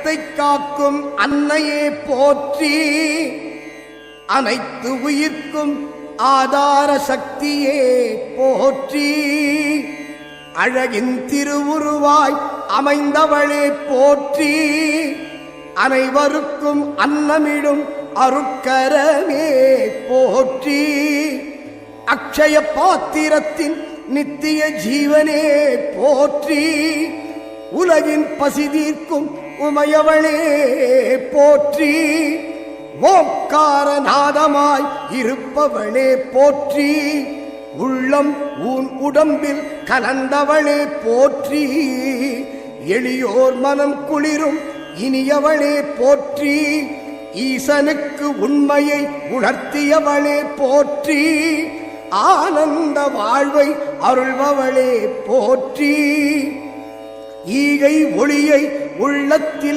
அகிலத்தை காக்கும் அன்னையே போற்றி, அனைத்து உயிர்க்கும் ஆதார சக்தியே போற்றி, அழகின் திருவுருவாய் அமைந்தவளே போற்றி, அனைவருக்கும் அன்னமிடும் அருட்கரமே போற்றி, அக்ஷய பாத்திரத்தின் நித்திய ஜீவனே போற்றி, உலகின் பசி தீர்க்கும் உமையவளே போற்றி, ஓங்கார நாதமாய் இருப்பவளே போற்றி, உள்ளம் உன் உடம்பில் கலந்தவளே போற்றி, எளியோர் மனம் குளிரும் இனியவளே போற்றி, ஈசனுக்கு உண்மையை உணர்த்தியவளே போற்றி, ஆனந்த வாழ்வை அருள்பவளே போற்றி, ஈகை ஒளியை உள்ளத்தில்